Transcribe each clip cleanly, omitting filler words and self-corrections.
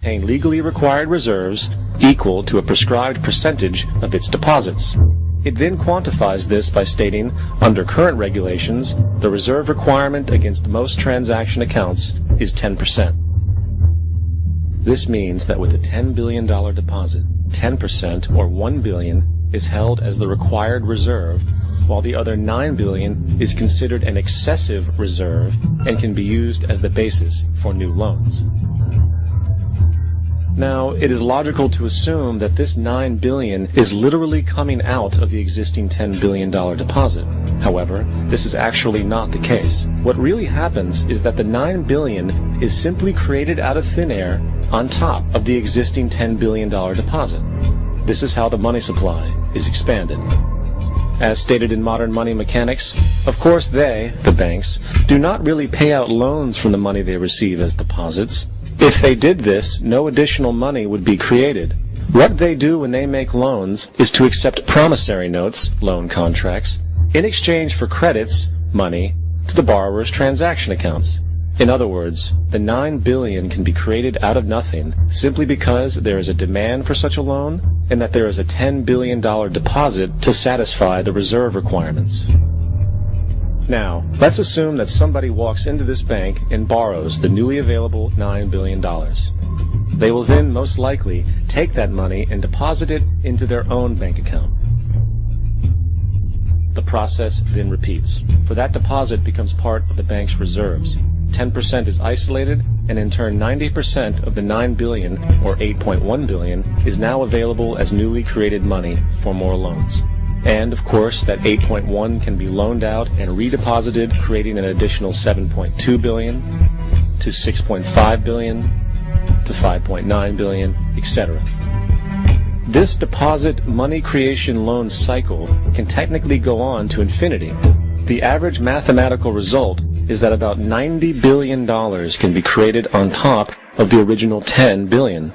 maintain legally required reserves equal to a prescribed percentage of its deposits. It then quantifies this by stating, under current regulations, the reserve requirement against most transaction accounts is 10%. This means that with a $10 billion deposit, 10% or $1 billion is held as the required reserve, while the other $9 billion is considered an excessive reserve and can be used as the basis for new loans. Now, it is logical to assume that this $9 billion is literally coming out of the existing $10 billion deposit. However, this is actually not the case. What really happens is that the $9 billion is simply created out of thin air on top of the existing $10 billion deposit. This is how the money supply is expanded. As stated in modern money mechanics, of course they, the banks, do not really pay out loans from the money they receive as deposits. If they did this, no additional money would be created. What they do when they make loans is to accept promissory notes, loan contracts, in exchange for credits, money, to the borrower's transaction accounts. In other words, the $9 billion can be created out of nothing simply because there is a demand for such a loan and that there is a $10 billion deposit to satisfy the reserve requirements. Now, let's assume that somebody walks into this bank and borrows the newly available $9 billion. They will then most likely take that money and deposit it into their own bank account. The process then repeats, for that deposit becomes part of the bank's reserves. 10% is isolated, and in turn 90% of the $9 billion, or $8.1 billion, is now available as newly created money for more loans. And, of course, that 8.1 can be loaned out and redeposited, creating an additional 7.2 billion, to 6.5 billion, to 5.9 billion, etc. This deposit money creation loan cycle can technically go on to infinity. The average mathematical result is that about $90 billion can be created on top of the original $10 billion.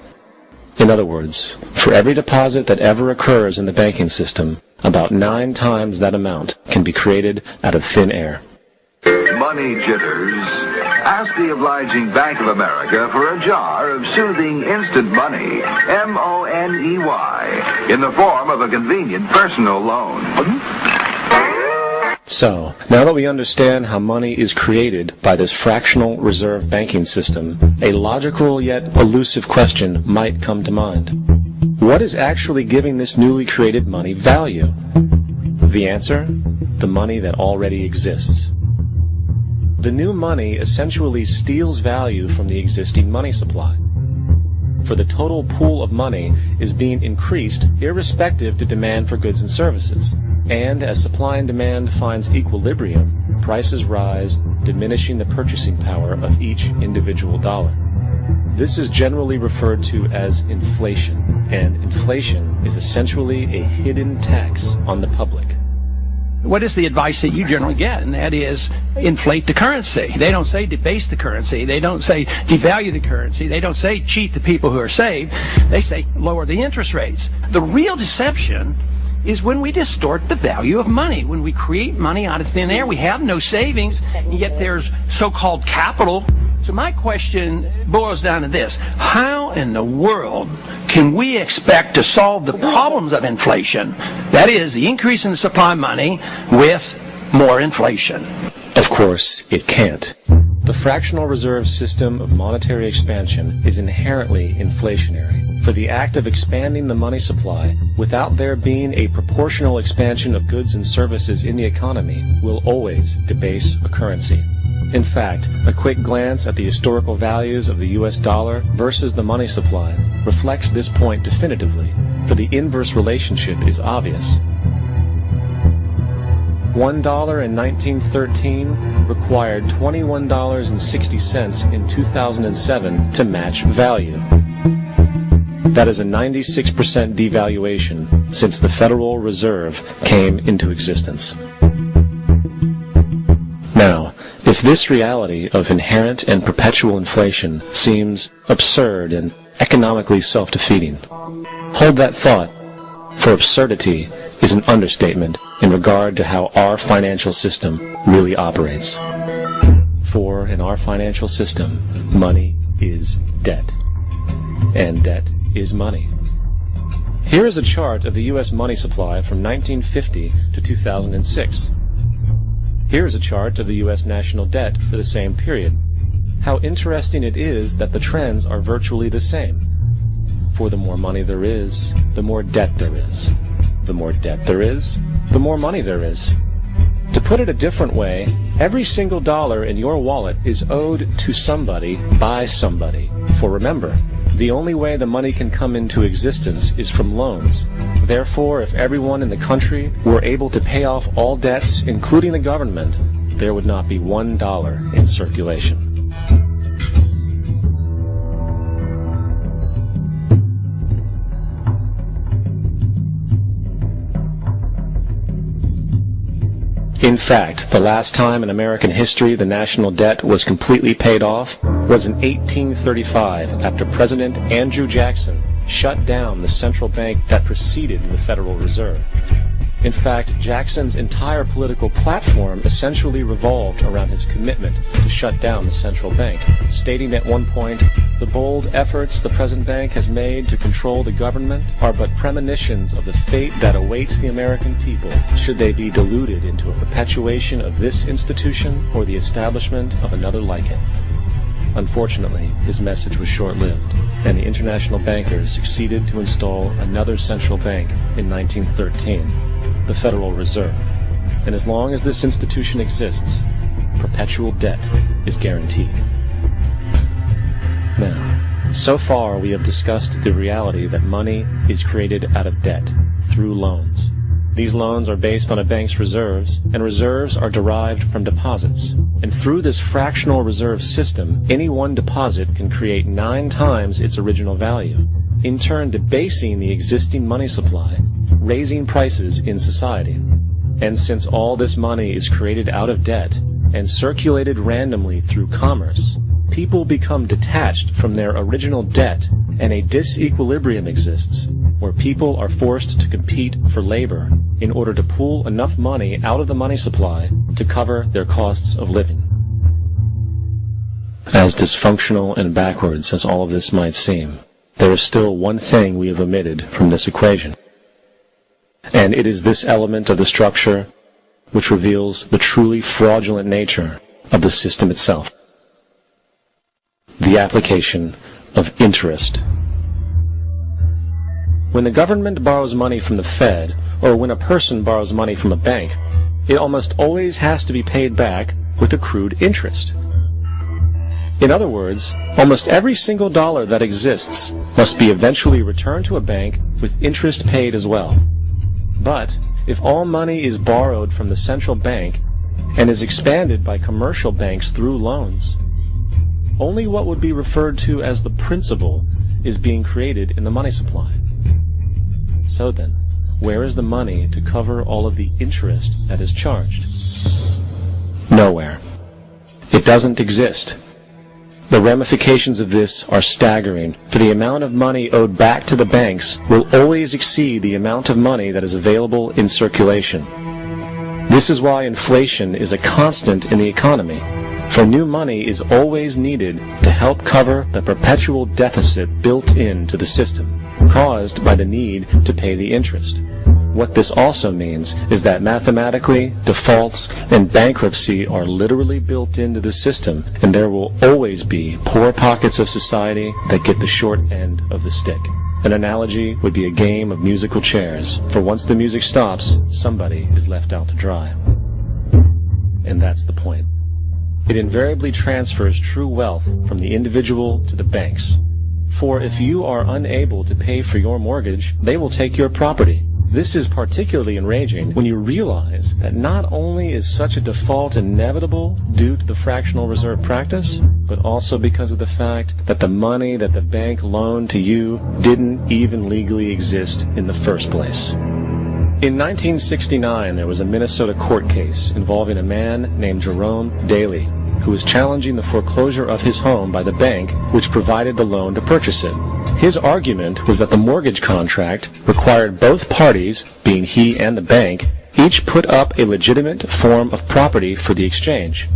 In other words, for every deposit that ever occurs in the banking system, about 9 times that amount can be created out of thin air. Money jitters. Ask the obliging Bank of America for a jar of soothing instant money, M-O-N-E-Y, in the form of a convenient personal loan. So, now that we understand how money is created by this fractional reserve banking system, a logical yet elusive question might come to mind. What is actually giving this newly created money value? The answer? The money that already exists. The new money essentially steals value from the existing money supply. For the total pool of money is being increased irrespective to demand for goods and services. And as supply and demand finds equilibrium, prices rise, diminishing the purchasing power of each individual dollar. This is generally referred to as inflation, and inflation is essentially a hidden tax on the public. What is the advice that you generally get? And that is, inflate the currency. They don't say debase the currency. They don't say devalue the currency. They don't say cheat the people who are saved. They say lower the interest rates. The real deception is when we distort the value of money. When we create money out of thin air, we have no savings, and yet there's so-called capital. So my question boils down to this. How in the world can we expect to solve the problems of inflation, that is, the increase in the supply of money, with more inflation? Of course, it can't. The fractional reserve system of monetary expansion is inherently inflationary. For the act of expanding the money supply, without there being a proportional expansion of goods and services in the economy, will always debase a currency. In fact, a quick glance at the historical values of the US dollar versus the money supply reflects this point definitively, for the inverse relationship is obvious. $1 in 1913 required $21.60 in 2007 to match value. That is a 96% devaluation since the Federal Reserve came into existence. Now, if this reality of inherent and perpetual inflation seems absurd and economically self-defeating, hold that thought, for absurdity is an understatement in regard to how our financial system really operates. For in our financial system, money is debt. and debt is money. Here is a chart of the U.S. money supply from 1950 to 2006. Here is a chart of the U.S. national debt for the same period. How interesting it is that the trends are virtually the same. For the more money there is, the more debt there is. The more debt there is, the more money there is. To put it a different way, every single dollar in your wallet is owed to somebody by somebody. For remember, the only way the money can come into existence is from loans. Therefore, if everyone in the country were able to pay off all debts, including the government, there would not be $1 in circulation. In fact, the last time in American history the national debt was completely paid off was in 1835 after President Andrew Jackson shut down the central bank that preceded the Federal Reserve. In fact, Jackson's entire political platform essentially revolved around his commitment to shut down the central bank, stating at one point, "The bold efforts the present bank has made to control the government are but premonitions of the fate that awaits the American people should they be deluded into a perpetuation of this institution or the establishment of another like it." Unfortunately, his message was short-lived, and the international bankers succeeded to install another central bank in 1913. The Federal Reserve. And as long as this institution exists, perpetual debt is guaranteed. Now, so far we have discussed the reality that money is created out of debt through loans. These loans are based on a bank's reserves, and reserves are derived from deposits. And through this fractional reserve system, any one deposit can create 9 times its original value, in turn debasing the existing money supply, raising prices in society. And since all this money is created out of debt and circulated randomly through commerce, people become detached from their original debt, and a disequilibrium exists where people are forced to compete for labor in order to pool enough money out of the money supply to cover their costs of living. As dysfunctional and backwards as all of this might seem, there is still one thing we have omitted from this equation. And it is this element of the structure which reveals the truly fraudulent nature of the system itself. The application of interest. When the government borrows money from the Fed, or when a person borrows money from a bank, it almost always has to be paid back with accrued interest. In other words, almost every single dollar that exists must be eventually returned to a bank with interest paid as well. But if all money is borrowed from the central bank and is expanded by commercial banks through loans, only what would be referred to as the principal is being created in the money supply. So then, where is the money to cover all of the interest that is charged? Nowhere. It doesn't exist. The ramifications of this are staggering, for the amount of money owed back to the banks will always exceed the amount of money that is available in circulation. This is why inflation is a constant in the economy, for new money is always needed to help cover the perpetual deficit built into the system, caused by the need to pay the interest. What this also means is that mathematically, defaults and bankruptcy are literally built into the system, and there will always be poor pockets of society that get the short end of the stick. An analogy would be a game of musical chairs, for once the music stops, somebody is left out to dry. And that's the point. It invariably transfers true wealth from the individual to the banks. For if you are unable to pay for your mortgage, they will take your property. This is particularly enraging when you realize that not only is such a default inevitable due to the fractional reserve practice, but also because of the fact that the money that the bank loaned to you didn't even legally exist in the first place. In 1969, there was a Minnesota court case involving a man named Jerome Daly, who was challenging the foreclosure of his home by the bank which provided the loan to purchase it. His argument was that the mortgage contract required both parties, being he and the bank, each put up a legitimate form of property for the exchange.